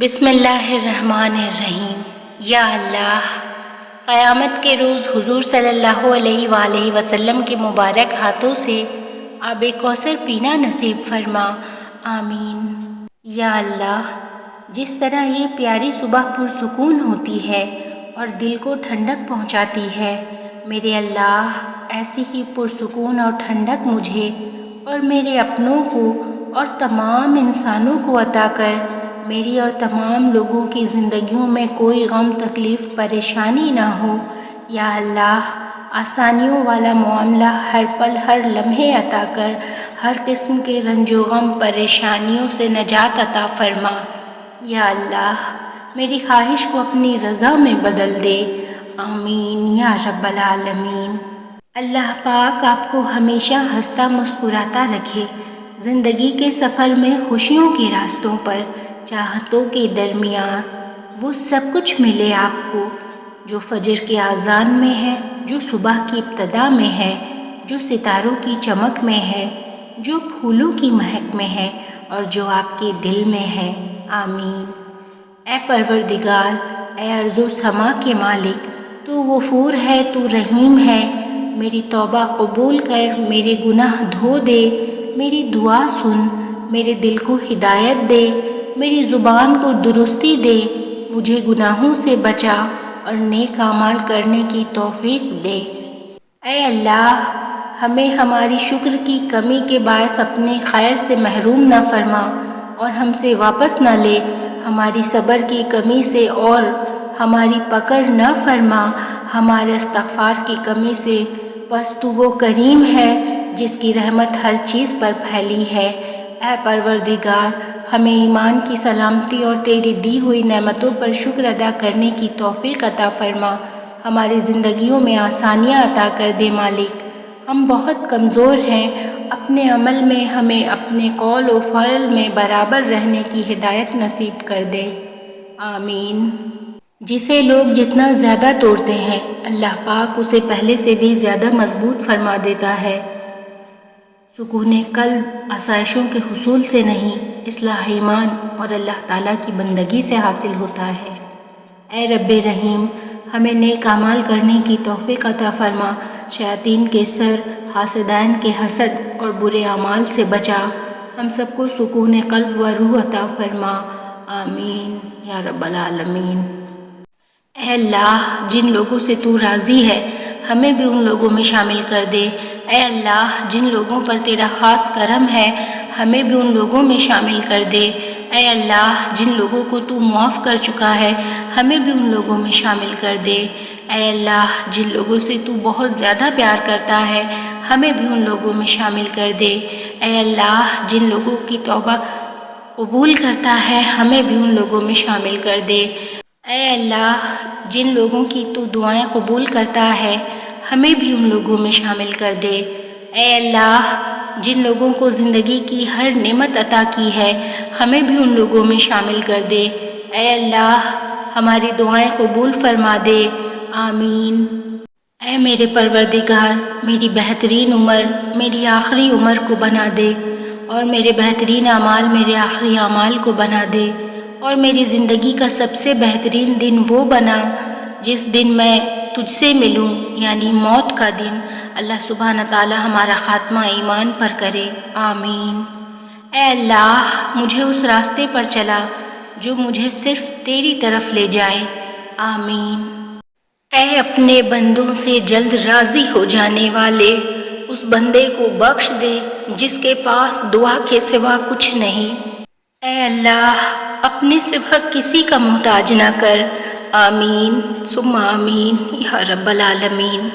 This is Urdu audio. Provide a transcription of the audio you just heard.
بسم اللہ الرحمن الرحیم۔ یا اللہ، قیامت کے روز حضور صلی اللہ علیہ وآلہ وسلم کے مبارک ہاتھوں سے آب کوثر پینا نصیب فرما، آمین۔ یا اللہ، جس طرح یہ پیاری صبح پرسکون ہوتی ہے اور دل کو ٹھنڈک پہنچاتی ہے، میرے اللہ ایسی ہی پرسکون اور ٹھنڈک مجھے اور میرے اپنوں کو اور تمام انسانوں کو عطا کر میری اور تمام لوگوں کی زندگیوں میں کوئی غم تکلیف پریشانی نہ ہو۔ یا اللہ، آسانیوں والا معاملہ ہر پل ہر لمحے عطا کر ہر قسم کے رنج و غم پریشانیوں سے نجات عطا فرما۔ یا اللہ، میری خواہش کو اپنی رضا میں بدل دے، آمین یا رب العالمین۔ اللہ پاک آپ کو ہمیشہ ہنستا مسکراتا رکھے، زندگی کے سفر میں خوشیوں کے راستوں پر چاہتوں کے درمیان وہ سب کچھ ملے آپ کو جو فجر کے اذان میں ہے، جو صبح کی ابتدا میں ہے، جو ستاروں کی چمک میں ہے، جو پھولوں کی مہک میں ہے اور جو آپ کے دل میں ہے، آمین۔ اے پروردگار، اے ارض و سما کے مالک، تو غفور ہے، تو رحیم ہے، میری توبہ قبول کر، میرے گناہ دھو دے، میری دعا سن، میرے دل کو ہدایت دے، میری زبان کو درستی دے، مجھے گناہوں سے بچا اور نیک اعمال کرنے کی توفیق دے۔ اے اللہ، ہمیں ہماری شکر کی کمی کے باعث اپنے خیر سے محروم نہ فرما اور ہم سے واپس نہ لے، ہماری صبر کی کمی سے اور ہماری پکڑ نہ فرما ہمارے استغفار کی کمی سے، بس تو وہ کریم ہے جس کی رحمت ہر چیز پر پھیلی ہے۔ اے پروردگار، ہمیں ایمان کی سلامتی اور تیری دی ہوئی نعمتوں پر شکر ادا کرنے کی توفیق عطا فرما، ہماری زندگیوں میں آسانیاں عطا کر دے مالک۔ ہم بہت کمزور ہیں، اپنے عمل میں ہمیں اپنے قول و فعل میں برابر رہنے کی ہدایت نصیب کر دے، آمین۔ جسے لوگ جتنا زیادہ توڑتے ہیں، اللہ پاک اسے پہلے سے بھی زیادہ مضبوط فرما دیتا ہے۔ سکون قلب آسائشوں کے حصول سے نہیں، اصلاح ایمان اور اللہ تعالیٰ کی بندگی سے حاصل ہوتا ہے۔ اے رب رحیم، ہمیں نیک اعمال کرنے کی توفیق عطا فرما، شیاطین کے سر، حاسدین کے حسد اور برے اعمال سے بچا، ہم سب کو سکون قلب و روح عطا فرما، آمین یا رب العالمین۔ اے اللہ، جن لوگوں سے تو راضی ہے ہمیں بھی ان لوگوں میں شامل کر دے۔ اے اللہ، جن لوگوں پر تیرا خاص کرم ہے ہمیں بھی ان لوگوں میں شامل کر دے۔ اے اللہ، جن لوگوں کو تو معاف کر چکا ہے ہمیں بھی ان لوگوں میں شامل کر دے۔ اے اللہ، جن لوگوں سے تو بہت زیادہ پیار کرتا ہے ہمیں بھی ان لوگوں میں شامل کر دے۔ اے اللہ، جن لوگوں کی توبہ قبول کرتا ہے ہمیں بھی ان لوگوں میں شامل کر دے۔ اے اللہ، جن لوگوں کی تو دعائیں قبول کرتا ہے ہمیں بھی ان لوگوں میں شامل کر دے۔ اے اللہ، جن لوگوں کو زندگی کی ہر نعمت عطا کی ہے ہمیں بھی ان لوگوں میں شامل کر دے۔ اے اللہ، ہماری دعائیں قبول فرما دے، آمین۔ اے میرے پروردگار، میری بہترین عمر میری آخری عمر کو بنا دے اور میرے بہترین اعمال میرے آخری اعمال کو بنا دے، اور میری زندگی کا سب سے بہترین دن وہ بنا جس دن میں تجھ سے ملوں، یعنی موت کا دن۔ اللہ سبحانہ تعالی ہمارا خاتمہ ایمان پر کرے، آمین۔ اے اللہ، مجھے اس راستے پر چلا جو مجھے صرف تیری طرف لے جائے، آمین۔ اے اپنے بندوں سے جلد راضی ہو جانے والے، اس بندے کو بخش دے جس کے پاس دعا کے سوا کچھ نہیں۔ اے اللہ، اپنے سوا کسی کا محتاج نہ کر، آمین ثم آمین یا رب العالمین۔